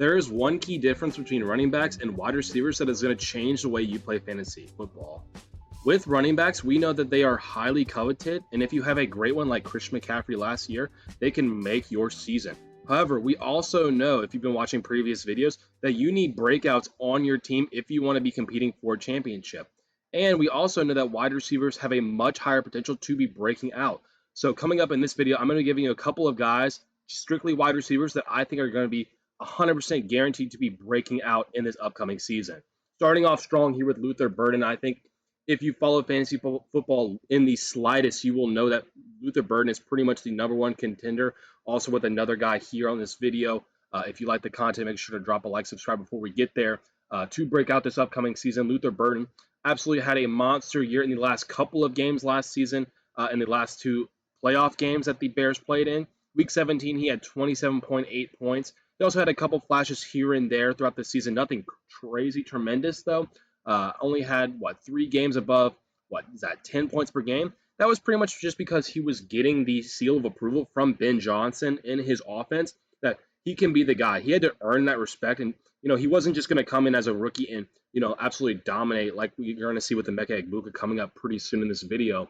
There is one key difference between running backs and wide receivers that is going to change the way you play fantasy football. With running backs, we know that they are highly coveted, and if you have a great one like Christian McCaffrey last year, they can make your season. However, we also know, if you've been watching previous videos, that you need breakouts on your team if you want to be competing for a championship. And we also know that wide receivers have a much higher potential to be breaking out. So coming up in this video, I'm going to be giving you a couple of guys, strictly wide receivers, that I think are going to be 100% guaranteed to be breaking out in this upcoming season. Starting off strong here with Luther Burden, I think if you follow fantasy football in the slightest, you will know that Luther Burden is pretty much the #1 contender. Also with another guy here on this video. If you like the content, make sure to drop a like, subscribe before we get there. To break out this upcoming season, Luther Burden absolutely had a monster year in the last couple of games last season, in the last 2 playoff games that the Bears played in. Week 17, he had 27.8 points. He also had a couple flashes here and there throughout the season. Nothing crazy tremendous, though. Only had, 3 games above, 10 points per game? That was pretty much just because he was getting the seal of approval from Ben Johnson in his offense that he can be the guy. He had to earn that respect, and, he wasn't just going to come in as a rookie and, absolutely dominate like we're going to see with Emeka Egbuka coming up pretty soon in this video.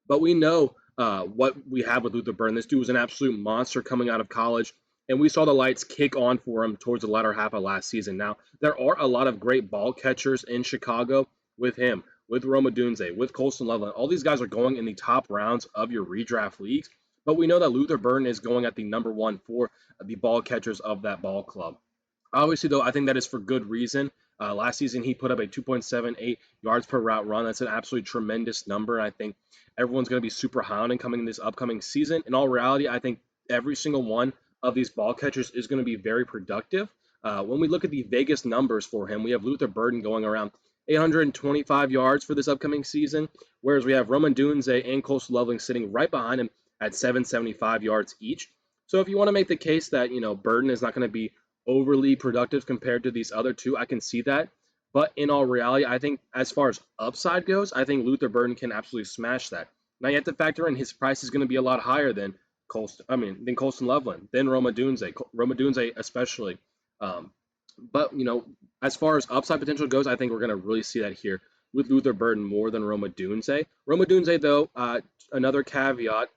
But we know what we have with Luther Burden. This dude was an absolute monster coming out of college, and we saw the lights kick on for him towards the latter half of last season. Now, there are a lot of great ball catchers in Chicago with him, with Rome Odunze, with Colston Loveland. All these guys are going in the top rounds of your redraft leagues, but we know that Luther Burden is going at the #1 for the ball catchers of that ball club. Obviously, though, I think that is for good reason. Last season, he put up a 2.78 yards per route run. That's an absolutely tremendous number. I think everyone's going to be super high on him coming in this upcoming season. In all reality, I think every single one of these ball catchers is going to be very productive. When we look at the Vegas numbers for him, we have Luther Burden going around 825 yards for this upcoming season, whereas we have Rome Odunze and Colston Loveland sitting right behind him at 775 yards each. So if you want to make the case that, Burden is not going to be overly productive compared to these other two, I can see that. But in all reality, I think as far as upside goes, I think Luther Burden can absolutely smash that. Now you have to factor in his price is going to be a lot higher than Colston Loveland, then Rome Odunze especially. But, as far as upside potential goes, I think we're going to really see that here with Luther Burden more than Rome Odunze. Rome Odunze, though, another caveat,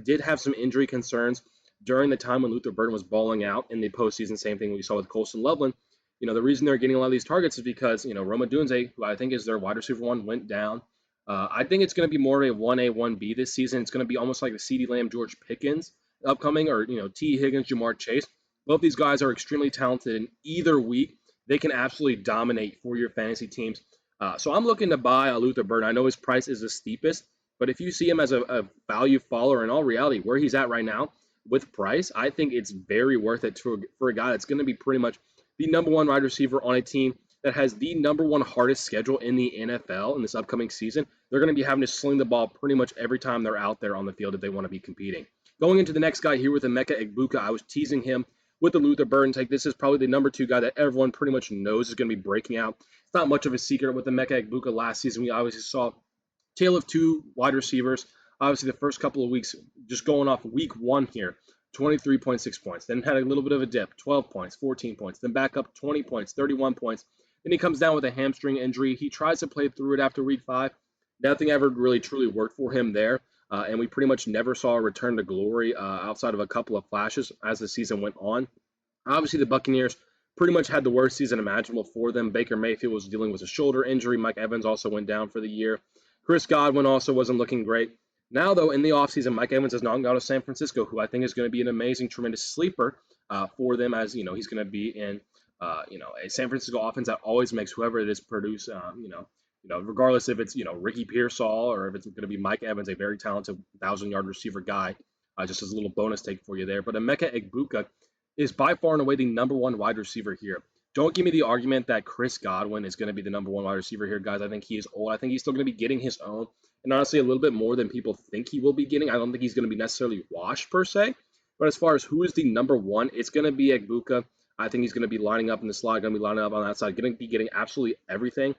did have some injury concerns during the time when Luther Burden was balling out in the postseason. Same thing we saw with Colston Loveland. The reason they're getting a lot of these targets is because, Rome Odunze, who I think is their wide receiver 1, went down. I think it's going to be more of a 1A, 1B this season. It's going to be almost like the CeeDee Lamb, George Pickens upcoming, or, T. Higgins, Jamar Chase. Both these guys are extremely talented in either week. They can absolutely dominate for your fantasy teams. So I'm looking to buy a Luther Burden. I know his price is the steepest, but if you see him as a value follower, in all reality, where he's at right now with price, I think it's very worth it for a guy that's going to be pretty much the #1 wide receiver on a team that has the #1 hardest schedule in the NFL in this upcoming season. They're going to be having to sling the ball pretty much every time they're out there on the field if they want to be competing. Going into the next guy here with Emeka Egbuka, I was teasing him with the Luther Burden take. This is probably the #2 guy that everyone pretty much knows is going to be breaking out. It's not much of a secret with Emeka Egbuka last season. We obviously saw tale of 2 wide receivers. Obviously, the first couple of weeks, just going off week 1 here, 23.6 points. Then had a little bit of a dip, 12 points, 14 points. Then back up 20 points, 31 points. Then he comes down with a hamstring injury. He tries to play through it after week 5. Nothing ever really truly worked for him there. And we pretty much never saw a return to glory outside of a couple of flashes as the season went on. Obviously, the Buccaneers pretty much had the worst season imaginable for them. Baker Mayfield was dealing with a shoulder injury. Mike Evans also went down for the year. Chris Godwin also wasn't looking great. Now, though, in the offseason, Mike Evans has not gone to San Francisco, who I think is going to be an amazing, tremendous sleeper for them, as, he's going to be in, a San Francisco offense that always makes whoever it is produce, regardless if it's, Ricky Pearsall or if it's going to be Mike Evans, a very talented 1,000-yard receiver guy, just as a little bonus take for you there. But Emeka Egbuka is by far and away the #1 wide receiver here. Don't give me the argument that Chris Godwin is going to be the #1 wide receiver here, guys. I think he is old. I think he's still going to be getting his own, and honestly, a little bit more than people think he will be getting. I don't think he's going to be necessarily washed per se, but as far as who is the #1, it's going to be Egbuka. I think he's going to be lining up in the slot, going to be lining up on that side, going to be getting absolutely everything.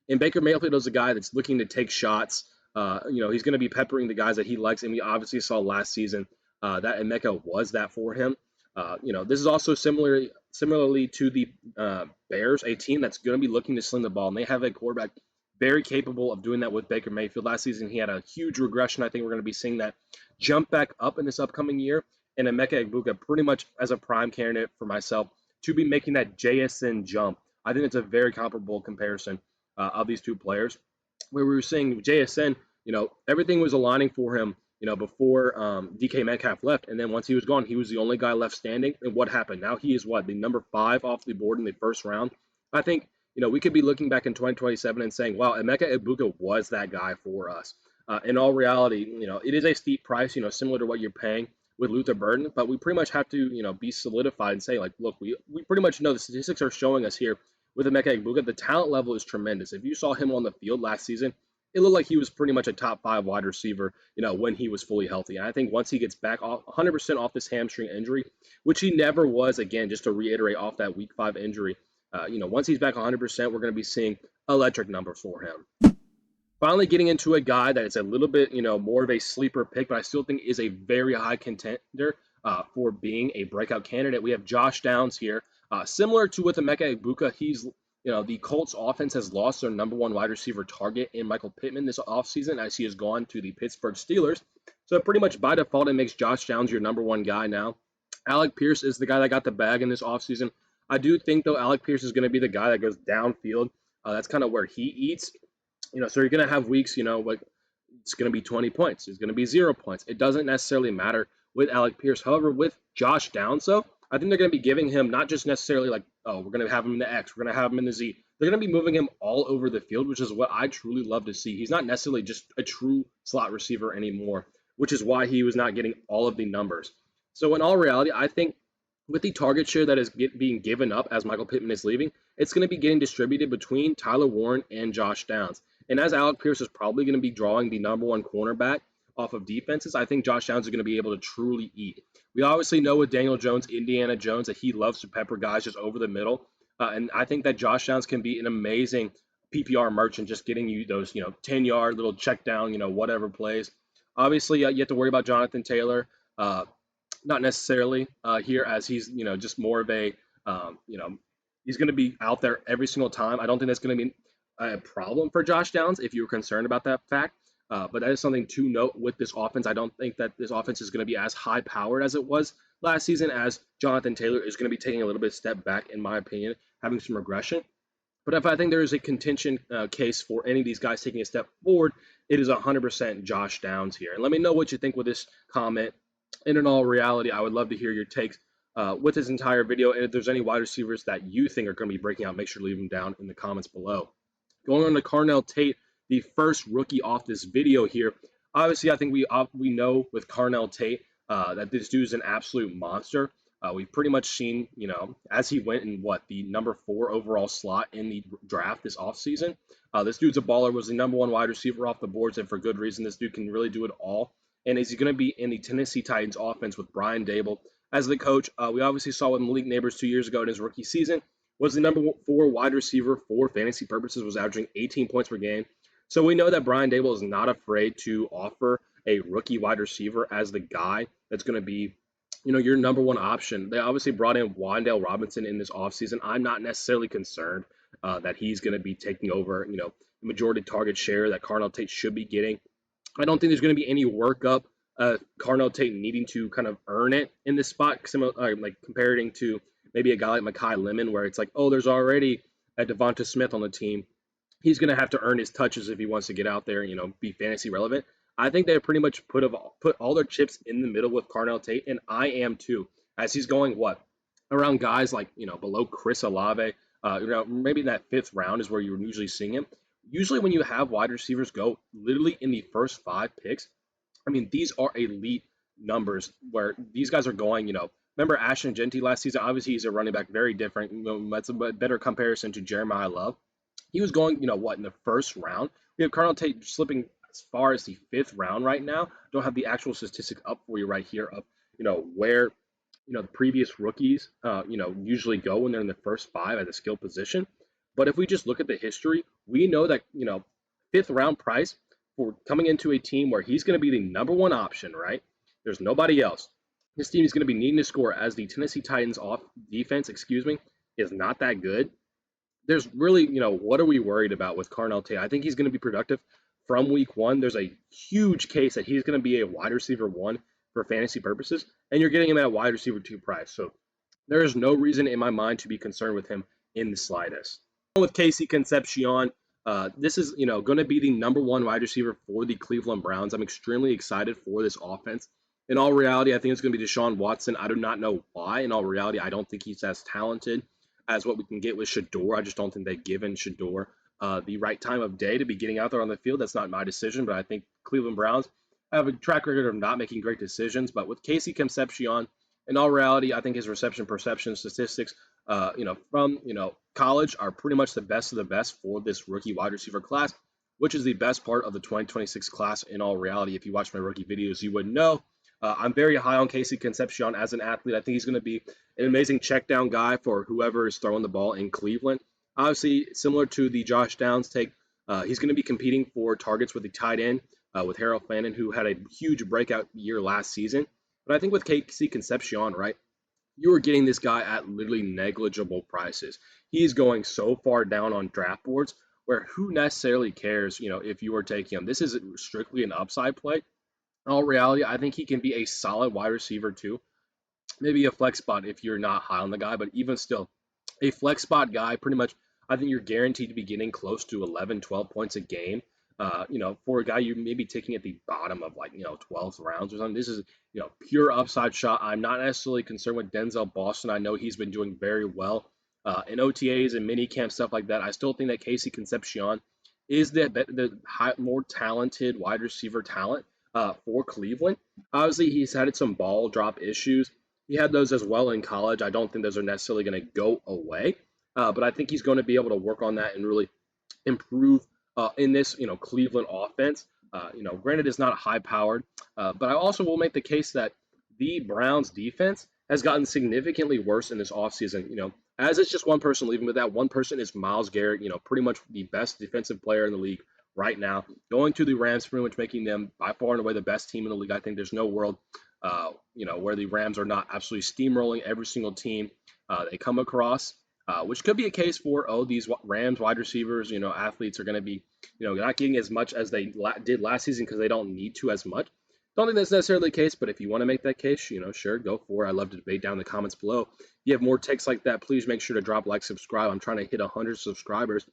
And Baker Mayfield is a guy that's looking to take shots. He's going to be peppering the guys that he likes, and we obviously saw last season that Emeka was that for him. This is also similar similarly to the Bears, a team that's going to be looking to sling the ball, and they have a quarterback very capable of doing that with Baker Mayfield. Last season, he had a huge regression. I think we're going to be seeing that jump back up in this upcoming year. And Emeka Egbuka pretty much as a prime candidate for myself to be making that JSN jump. I think it's a very comparable comparison of these two players, where we were seeing JSN, everything was aligning for him, before DK Metcalf left. And then once he was gone, he was the only guy left standing. And what happened? Now he is the number 5 off the board in the first round. I think, we could be looking back in 2027 and saying, wow, Emeka Egbuka was that guy for us. In all reality, it is a steep price, similar to what you're paying with Luther Burden, but we pretty much have to, be solidified and say, like, look, we pretty much know the statistics are showing us here with Emeka Egbuka, the talent level is tremendous. If you saw him on the field last season, it looked like he was pretty much a top 5 wide receiver, when he was fully healthy. And I think once he gets back 100% off this hamstring injury, which he never was, again, just to reiterate off that week 5 injury, once he's back 100%, we're going to be seeing electric numbers for him. Finally, getting into a guy that is a little bit, more of a sleeper pick, but I still think is a very high contender for being a breakout candidate. We have Josh Downs here. Similar to with Emeka Egbuka, he's, the Colts offense has lost their number 1 wide receiver target in Michael Pittman this offseason as he has gone to the Pittsburgh Steelers. So pretty much by default, it makes Josh Downs your number 1 guy now. Alec Pierce is the guy that got the bag in this offseason. I do think, though, Alec Pierce is going to be the guy that goes downfield. That's kind of where he eats. So you're going to have weeks, like it's going to be 20 points. It's going to be 0 points. It doesn't necessarily matter with Alec Pierce. However, with Josh Downs, though, I think they're going to be giving him not just necessarily like, oh, we're going to have him in the X, we're going to have him in the Z. They're going to be moving him all over the field, which is what I truly love to see. He's not necessarily just a true slot receiver anymore, which is why he was not getting all of the numbers. So in all reality, I think with the target share that is being given up as Michael Pittman is leaving, it's going to be getting distributed between Tyler Warren and Josh Downs. And as Alec Pierce is probably going to be drawing the number 1 cornerback off of defenses, I think Josh Downs is going to be able to truly eat. We obviously know with Daniel Jones, Indiana Jones, that he loves to pepper guys just over the middle. And I think that Josh Downs can be an amazing PPR merchant, just getting you those, 10-yard little check down, whatever plays. Obviously, you have to worry about Jonathan Taylor. Not necessarily here, as he's, just more of a, he's going to be out there every single time. I don't think that's going to be a problem for Josh Downs if you were concerned about that fact. But that is something to note with this offense. I don't think that this offense is going to be as high-powered as it was last season, as Jonathan Taylor is going to be taking a little bit of step back, in my opinion, having some regression. But if I think there is a contention case for any of these guys taking a step forward, it is 100% Josh Downs here. And let me know what you think with this comment. And in all reality, I would love to hear your takes with this entire video. And if there's any wide receivers that you think are going to be breaking out, make sure to leave them down in the comments below. Going on to Carnell Tate, the first rookie off this video here. Obviously, I think we know with Carnell Tate that this dude is an absolute monster. We've pretty much seen, as he went in the number 4 overall slot in the draft this offseason. This dude's a baller, was the number 1 wide receiver off the boards, and for good reason. This dude can really do it all. And is he going to be in the Tennessee Titans offense with Brian Dable as the coach? We obviously saw with Malik Neighbors 2 years ago in his rookie season, was the number 4 wide receiver for fantasy purposes, was averaging 18 points per game. So we know that Brian Dable is not afraid to offer a rookie wide receiver as the guy that's going to be, your number 1 option. They obviously brought in Wan'Dale Robinson in this offseason. I'm not necessarily concerned that he's going to be taking over, the majority target share that Carnell Tate should be getting. I don't think there's going to be any workup Carnell Tate needing to kind of earn it in this spot, like comparing to maybe a guy like Mekhi Lemon, where it's like, oh, there's already a Devonta Smith on the team. He's going to have to earn his touches if he wants to get out there and, be fantasy relevant. I think they pretty much put all their chips in the middle with Carnell Tate, and I am too, as he's going, around guys like, below Chris Olave, maybe in that 5th round is where you're usually seeing him. Usually when you have wide receivers go literally in the first 5 picks, I mean, these are elite numbers where these guys are going, remember Ashton Genty last season? Obviously, he's a running back, very different. That's a better comparison to Jeremiah Love. He was going, in the 1st round. We have Carnell Tate slipping as far as the 5th round right now. Don't have the actual statistic up for you right here of, where, the previous rookies, usually go when they're in the first 5 at a skill position. But if we just look at the history, we know that, 5th round price for coming into a team where he's going to be the number 1 option, right? There's nobody else. His team is going to be needing to score as the Tennessee Titans off defense, is not that good. There's really, what are we worried about with Carnell Tate? I think he's going to be productive from week one. There's a huge case that he's going to be a wide receiver one for fantasy purposes, and you're getting him at a wide receiver two price. So there is no reason in my mind to be concerned with him in the slightest. With Casey Concepcion, this is going to be the number one wide receiver for the Cleveland Browns. I'm extremely excited for this offense. In all reality, I think it's going to be Deshaun Watson. I do not know why. In all reality, I don't think he's as talented as what we can get with Shador. I just don't think they've given Shador the right time of day to be getting out there on the field. That's not my decision, but I think Cleveland Browns have a track record of not making great decisions. But with Casey Concepcion, in all reality, I think his reception perception statistics, from college are pretty much the best of the best for this rookie wide receiver class, which is the best part of the 2026 class. In all reality, if you watch my rookie videos, you would know. I'm very high on Casey Concepcion as an athlete. I think he's going to be an amazing check down guy for whoever is throwing the ball in Cleveland. Obviously, similar to the Josh Downs take, he's going to be competing for targets with the tight end with Harold Fannin, who had a huge breakout year last season. But I think with Casey Concepcion, right, you are getting this guy at literally negligible prices. He's going so far down on draft boards where who necessarily cares, if you were taking him. This is strictly an upside play. In all reality, I think he can be a solid wide receiver too. Maybe a flex spot if you're not high on the guy, but even still, a flex spot guy, pretty much, I think you're guaranteed to be getting close to 11, 12 points a game. For a guy you may be taking at the bottom of 12th rounds or something. This is, pure upside shot. I'm not necessarily concerned with Denzel Boston. I know he's been doing very well in OTAs and mini camp stuff like that. I still think that Casey Concepcion is the more talented wide receiver talent for Cleveland. Obviously, he's had some ball drop issues. He had those as well in college. I don't think those are necessarily going to go away, but I think he's going to be able to work on that and really improve in this, Cleveland offense. Granted, it's not high powered, but I also will make the case that the Browns defense has gotten significantly worse in this offseason. As it's just one person leaving with that, one person is Myles Garrett, pretty much the best defensive player in the league right now. Going to the Rams, pretty much making them by far and away the best team in the league. I think there's no world, where the Rams are not absolutely steamrolling every single team they come across. Which could be a case for, these Rams wide receivers, athletes are going to be, not getting as much as they did last season because they don't need to as much. Don't think that's necessarily the case, but if you want to make that case, sure, go for it. I love to debate down in the comments below. If you have more takes like that, please make sure to drop, like, subscribe. I'm trying to hit 100 subscribers.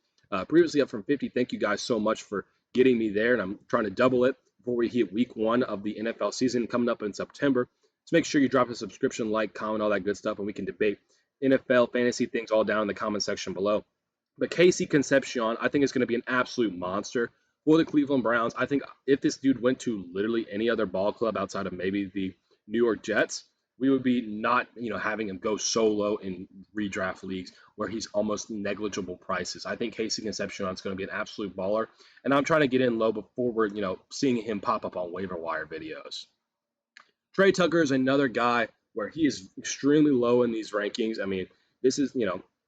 Previously up from 50. Thank you guys so much for getting me there, and I'm trying to double it before we hit week 1 of the NFL season coming up in September. So make sure you drop a subscription, like, comment, all that good stuff, and we can debate NFL fantasy things all down in the comment section below. But Casey Concepcion, I think, is going to be an absolute monster for the Cleveland Browns. I think if this dude went to literally any other ball club outside of maybe the New York Jets, we would be not, having him go solo in redraft leagues where he's almost negligible prices. I think Casey Concepcion is going to be an absolute baller, and I'm trying to get in low before we're, seeing him pop up on waiver wire videos. Tre Tucker is another guy where he is extremely low in these rankings. I mean, this is,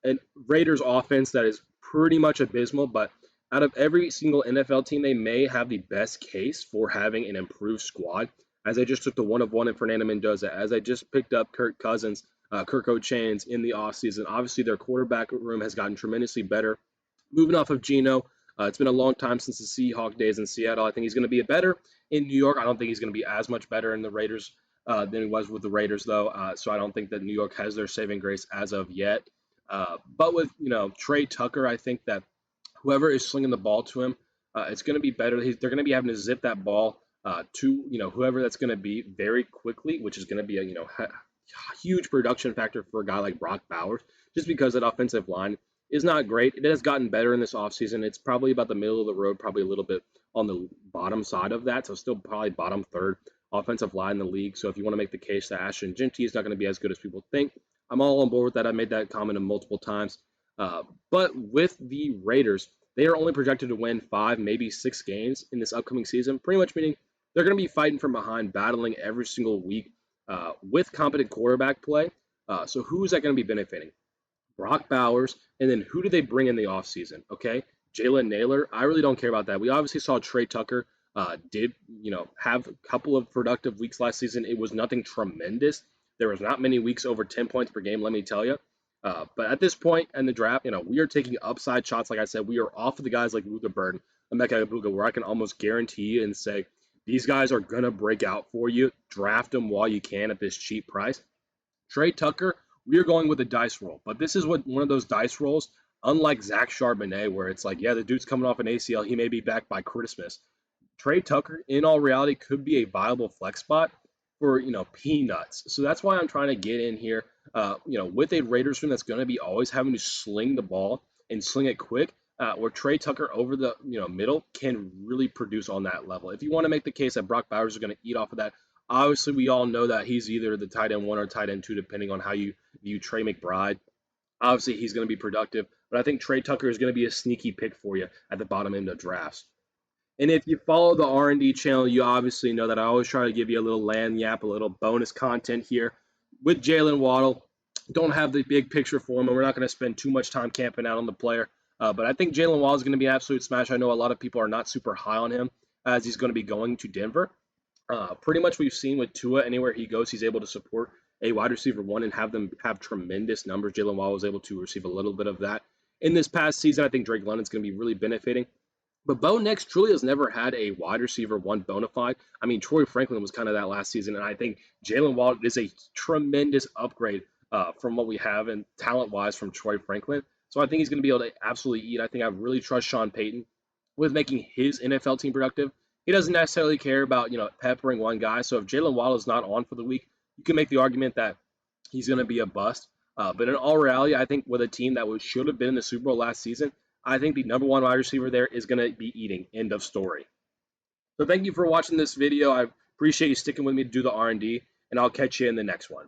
a Raiders offense that is pretty much abysmal, but out of every single NFL team, they may have the best case for having an improved squad. As I just took the 1-of-1 in Fernando Mendoza, as I just picked up Kirk Cousins, Kirk O'Chains in the offseason. Obviously, their quarterback room has gotten tremendously better. Moving off of Geno, it's been a long time since the Seahawk days in Seattle. I think he's going to be better in New York. I don't think he's going to be as much better in the Raiders than he was with the Raiders, though. So I don't think that New York has their saving grace as of yet. But with, Tre Tucker, I think that whoever is slinging the ball to him, it's going to be better. They're going to be having to zip that ball to, whoever that's going to be very quickly, which is going to be a, huge production factor for a guy like Brock Bowers, just because that offensive line is not great. It has gotten better in this offseason. It's probably about the middle of the road, probably a little bit on the bottom side of that. So still probably bottom third offensive line in the league. So if you want to make the case that Ashton Jeanty is not going to be as good as people think, I'm all on board with that. I made that comment multiple times. But with the Raiders, they are only projected to win 5, maybe 6 games in this upcoming season, pretty much meaning they're going to be fighting from behind, battling every single week with competent quarterback play. So who is that going to be benefiting? Brock Bowers, and then who do they bring in the offseason? Okay, Jalen Naylor. I really don't care about that. We obviously saw Tre Tucker did, have a couple of productive weeks last season. It was nothing tremendous. There was not many weeks over 10 points per game, let me tell you. But at this point in the draft, we are taking upside shots. Like I said, we are off of the guys like Luka Burden, Emeka Egbuka, where I can almost guarantee and say these guys are going to break out for you. Draft them while you can at this cheap price. Tre Tucker, we are going with a dice roll. But this is one of those dice rolls, unlike Zach Charbonnet, where it's like, yeah, the dude's coming off an ACL. He may be back by Christmas. Tre Tucker, in all reality, could be a viable flex spot for, peanuts. So that's why I'm trying to get in here, with a Raiders team that's going to be always having to sling the ball and sling it quick, where Tre Tucker over the, middle can really produce on that level. If you want to make the case that Brock Bowers is going to eat off of that, obviously we all know that he's either the tight end 1 or tight end 2, depending on how you view Trey McBride. Obviously, he's going to be productive, but I think Tre Tucker is going to be a sneaky pick for you at the bottom end of drafts. And if you follow the R&D channel, you obviously know that I always try to give you a little land yap, a little bonus content here. With Jalen Waddle, don't have the big picture for him, and we're not going to spend too much time camping out on the player. But I think Jalen Waddle is going to be an absolute smash. I know a lot of people are not super high on him as he's going to be going to Denver. Pretty much we've seen with Tua, anywhere he goes, he's able to support a wide receiver 1 and have them have tremendous numbers. Jalen Waddle was able to receive a little bit of that. In this past season, I think Drake London's going to be really benefiting. But Bo Nix truly has never had a wide receiver 1 bona fide. I mean, Troy Franklin was kind of that last season, and I think Jalen Waddle is a tremendous upgrade from what we have and talent-wise from Troy Franklin. So I think he's going to be able to absolutely eat. I think I really trust Sean Payton with making his NFL team productive. He doesn't necessarily care about, peppering one guy. So if Jalen Waddle is not on for the week, you can make the argument that he's going to be a bust. But in all reality, I think with a team that should have been in the Super Bowl last season, I think the number 1 wide receiver there is going to be eating. End of story. So thank you for watching this video. I appreciate you sticking with me to do the R&D, and I'll catch you in the next one.